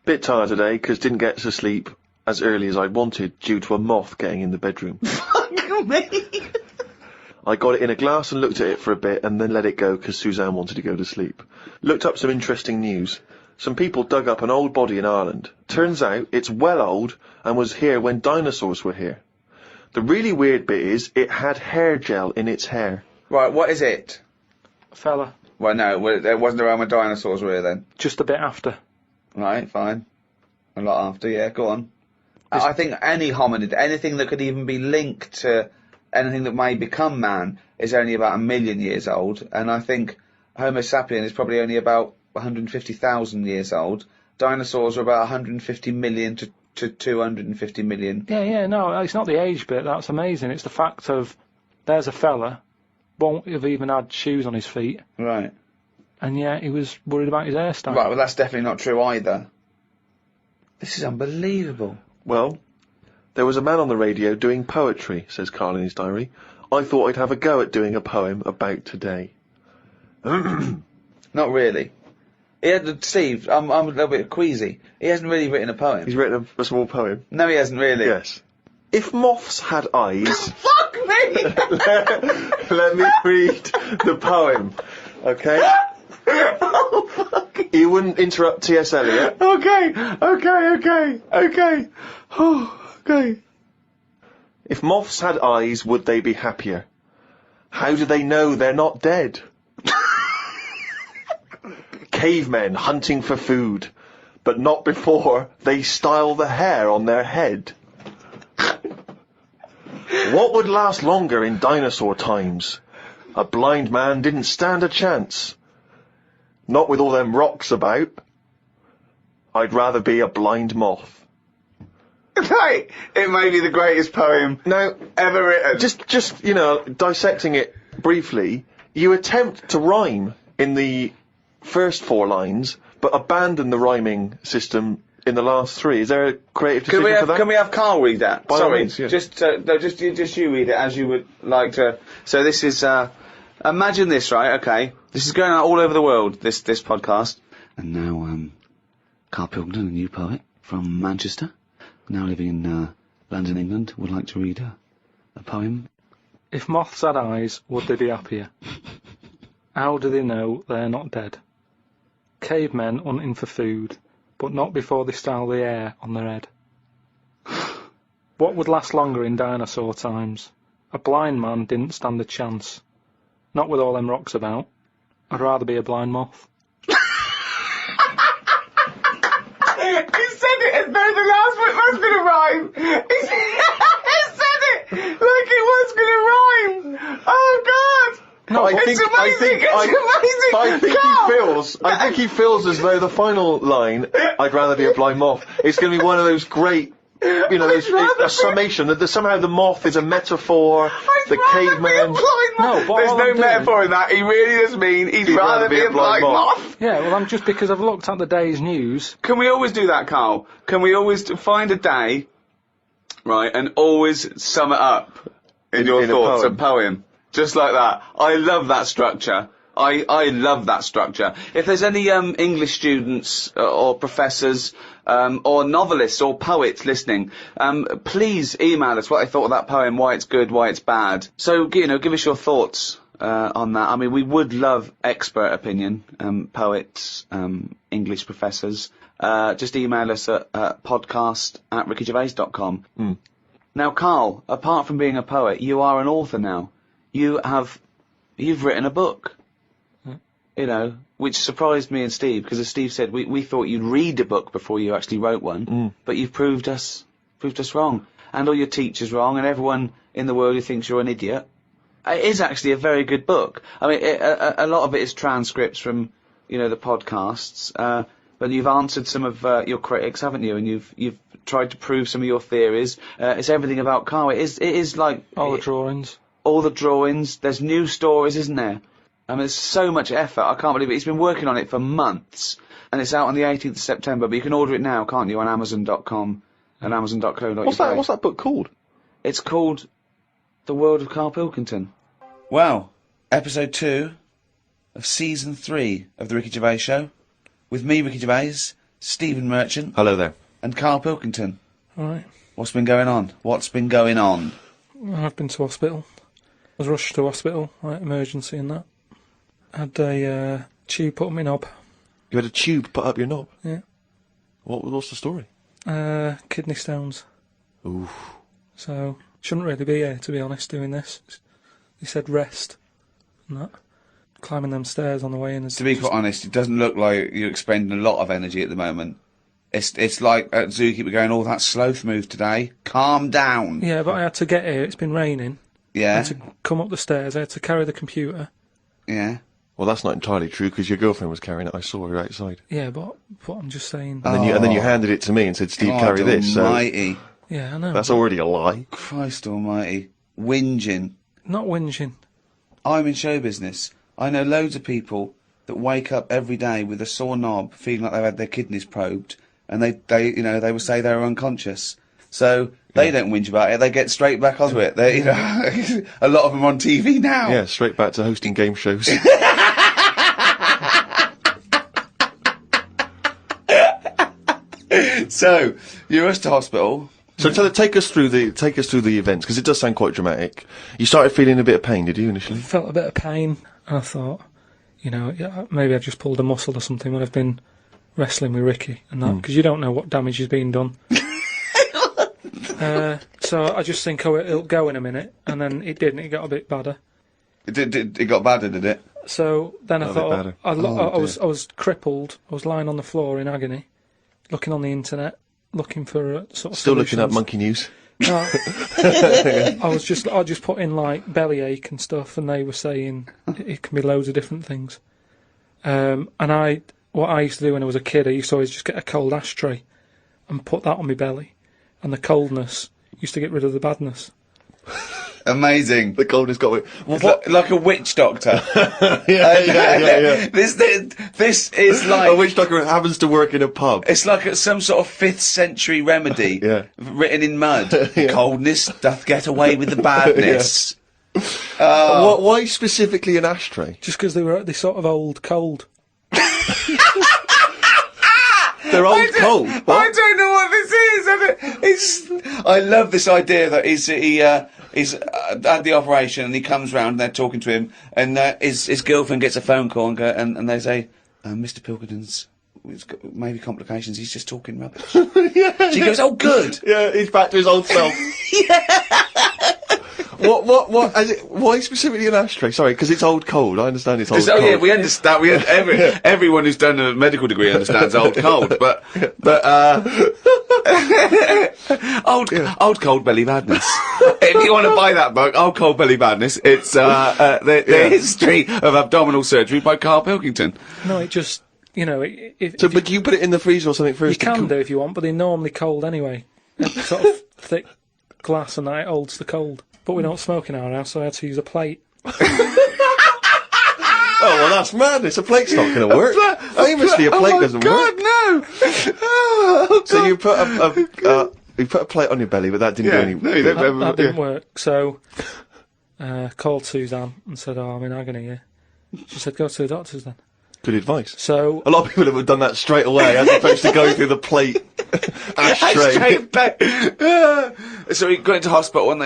Bit tired today because didn't get to sleep as early as I wanted due to a moth getting in the bedroom. Fuck me! I got it in a glass and looked at it for a bit and then let it go because Suzanne wanted to go to sleep. Looked up some interesting news. Some people dug up an old body in Ireland. Turns out it's well old and was here when dinosaurs were here. The really weird bit is it had hair gel in its hair. Right, what is it? A fella. Well, no, it wasn't around when dinosaurs were here then. Just a bit after. Right, fine. A lot after, yeah, go on. I think any hominid, anything that could even be linked to anything that may become man, is only about 1 million years old, and I think Homo sapien is probably only about 150,000 years old. Dinosaurs are about 150 million to 250 million. Yeah, no, it's not the age bit, that's amazing. It's the fact of, there's a fella, won't have even had shoes on his feet. Right. And yeah, he was worried about his hairstyle. Right, well that's definitely not true either. This is unbelievable. Well, there was a man on the radio doing poetry, says Carl in his diary. I thought I'd have a go at doing a poem about today. Not really. Steve, I'm a little bit queasy. He hasn't really written a poem. He's written a small poem. No, he hasn't really. Yes. If moths had eyes... Fuck me! let me read the poem, okay? Oh, fuck. You wouldn't interrupt T.S. Eliot. Okay. Oh, okay. If moths had eyes, would they be happier? How do they know they're not dead? Cavemen hunting for food, but not before they style the hair on their head. What would last longer in dinosaur times? A blind man didn't stand a chance. Not with all them rocks about. I'd rather be a blind moth. Right, it may be the greatest poem Now, ever written. just dissecting it briefly, you attempt to rhyme in the first 4 lines, but abandon the rhyming system in the last 3. Is there a creative decision for that? Can we have Carl read that? By all Sorry, means, yeah. just you read it as you would like to. So this is, imagine this, right? Okay, this is going out all over the world. This podcast. And now, Karl Pilkington, a new poet from Manchester, now living in London, England, would like to read a poem. If moths had eyes, would they be happier? How do they know they're not dead? Cavemen hunting for food, but not before they style the hair on their head. What would last longer in dinosaur times? A blind man didn't stand a chance. Not with all them rocks about. I'd rather be a blind moth. He said it as though the last bit was going to rhyme. He said it like it was going to rhyme. Oh God! No, it's amazing. I think he feels as though the final line, I'd rather be a blind moth, is going to be one of those great, a summation that somehow the moth is a metaphor, the caveman. No, but there's all no I'm doing- metaphor in that. He really does mean he'd rather be a blind moth. Yeah, well, I'm just because I've looked at the day's news. Can we always do that, Carl? Can we always find a day, right, and always sum it up in your thoughts, a poem? Just like that. I love that structure. I love that structure. If there's any English students or professors or novelists or poets listening, please email us what they thought of that poem, why it's good, why it's bad. So, give us your thoughts on that. I mean, we would love expert opinion, poets, English professors. Just email us at podcast@rickygervais.com. Now, Carl, apart from being a poet, you are an author now. You've written a book, which surprised me and Steve, because as Steve said, we thought you'd read a book before you actually wrote one, but you've proved us wrong, and all your teachers wrong, and everyone in the world who thinks you're an idiot. It is actually a very good book. I mean, a lot of it is transcripts from, the podcasts, but you've answered some of your critics, haven't you? And you've tried to prove some of your theories. It's everything about Carl. It is like All the drawings. All the drawings. There's new stories, isn't there? I mean, there's so much effort. I can't believe it. He's been working on it for months, and it's out on the 18th of September. But you can order it now, can't you, on Amazon.com and Amazon.co.uk. What's that book called? It's called The World of Karl Pilkington. Wow, episode 2 of season 3 of the Ricky Gervais Show, with me, Ricky Gervais, Stephen Merchant, Hello there. and Karl Pilkington. All right. What's been going on? What's been going on? I've been to hospital. I was rushed to hospital, like emergency and that. Had a tube put on my knob. You had a tube put up your knob? Yeah. What's the story? Kidney stones. Ooh. So, shouldn't really be here, to be honest, doing this. He said rest and that. Climbing them stairs on the way in. To be quite honest, it doesn't look like you're expending a lot of energy at the moment. It's like at Zookeeper going, oh, that sloth move today. Calm down. Yeah, but I had to get here. It's been raining. I Yeah, had to come up the stairs. I had to carry the computer. yeah. Well, that's not entirely true because your girlfriend was carrying it. I saw her outside. Yeah, but I'm just saying. And then you handed it to me and said, "Steve, God carry this." So almighty. Yeah, I know. that's already a lie. Christ almighty. Whinging. Not whinging. I'm in show business. I know loads of people that wake up every day with a sore knob, feeling like they've had their kidneys probed, and they would say they were unconscious. So they don't whinge about it. They get straight back onto it. They, a lot of them on TV now. Yeah, straight back to hosting game shows. So you're rushed to hospital. So take us through the events because it does sound quite dramatic. You started feeling a bit of pain, did you initially? Felt a bit of pain. And I thought, yeah, maybe I just pulled a muscle or something when I've been wrestling with Ricky and that, because you don't know what damage is being done. So I just think, it'll go in a minute, and then it didn't. It got a bit badder. It got badder, did it? So then I thought, I dear. was crippled. I was lying on the floor in agony, looking on the internet, looking for sort of Still looking up solutions. monkey news. No, I just put in like bellyache and stuff, and they were saying it can be loads of different things. And what I used to do when I was a kid, I used to always just get a cold ashtray and put that on my belly, and the coldness used to get rid of the badness. Amazing. The coldness got away. It's like a witch doctor. Yeah. This is like A witch doctor happens to work in a pub. it's like some sort of 5th century remedy Yeah. written in mud. Coldness doth get away with the badness. Why specifically an ashtray? Just because they sort of old cold. They're old cold. I What? don't know what this is. I love this idea that he's had the operation and he comes round and they're talking to him and his girlfriend gets a phone call and they say, Mr. Pilkington's got maybe complications. He's just talking rubbish. She goes, oh, good. Yeah, he's back to his old self. What? Why specifically an ashtray? Sorry, because it's old cold. I understand it's old cold. Oh yeah, we understand. Everyone who's done a medical degree understands old cold, but old cold belly madness. If you want to buy that book, Old Cold Belly Madness, it's the history of abdominal surgery by Karl Pilkington. No, it just But you put it in the freezer or something first. you can do if you want, but they're normally cold anyway. It's sort of thick glass and that it holds the cold. But we don't smoke in our house, so I had to use a plate. Oh well, that's madness. A plate's not going to work. Famously, a plate doesn't work. No! Oh, So you put a plate on your belly, but that didn't do any. No, you don't That didn't work. So called Suzanne and said, "Oh, I'm in agony here." She said, "Go to the doctors then." Good advice. So A lot of people have done that straight away, as opposed to going through the plate ashtray. So he went to hospital and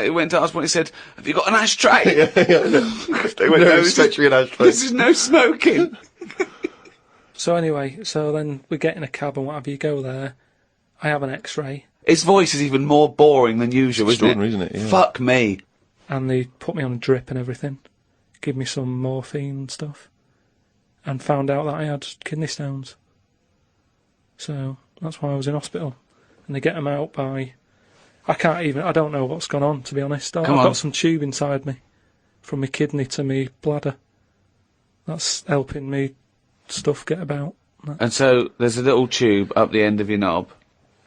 he said, have you got an ashtray? They went, no, especially an ashtray. This is no smoking. anyway, then we get in a cab and what have you. Go there. I have an X-ray, His voice is even more boring than usual, Extraordinary, isn't it? Yeah. Fuck me. and they put me on a drip and everything, give me some morphine and stuff, and found out that I had kidney stones. So that's why I was in hospital. And they get them out by... I don't know what's gone on, to be honest. I've got some tube inside me, from my kidney to my bladder. That's helping me stuff get about. And so there's a little tube up the end of your knob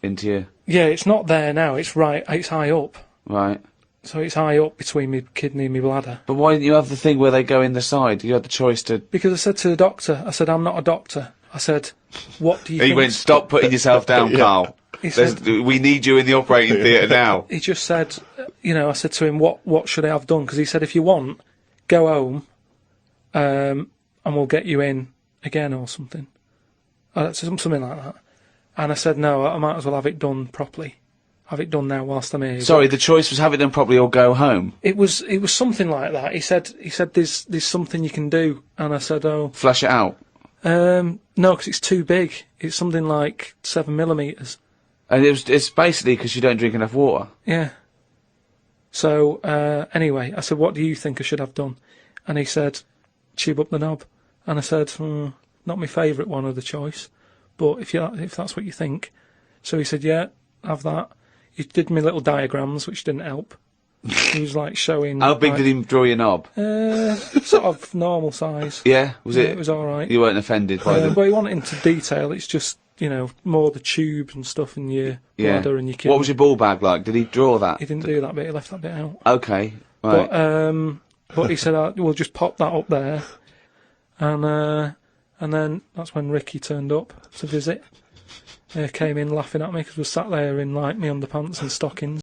into your... Yeah, it's not there now, it's high up. Right. So it's high up between my kidney and my bladder. But why didn't you have the thing where they go in the side? You had the choice to... Because I said to the doctor, I'm not a doctor. I said, what do you think? He went, stop putting yourself down, Carl. He said, We need you in the operating theatre now. he just said, I said to him, what should I have done? Because he said, if you want, go home, and we'll get you in again or something. Something like that. And I said, no, I might as well have it done properly. Have it done now whilst I'm here. Sorry, the choice was have it done properly or go home. It was something like that. He said there's something you can do, and I said, oh, Flush it out. no, because it's too big. It's something like 7mm. And it's basically because you don't drink enough water. Yeah. So anyway, I said, what do you think I should have done? And he said, tube up the knob. And I said, not my favourite one of the choice, but if that's what you think. So he said, yeah, have that. He did me little diagrams, which didn't help. He was like showing. How big did he draw your knob? Sort of normal size. Yeah, was it? It was all right. You weren't offended by them. But he wanted into detail. It's just, more the tubes and stuff in your bladder and your kidney. What was your ball bag like? Did he draw that? He didn't do that bit. He left that bit out. Okay, right. But he said, we'll just pop that up there, and then that's when Ricky turned up to visit. Came in laughing at me because we sat there in like my underpants and stockings.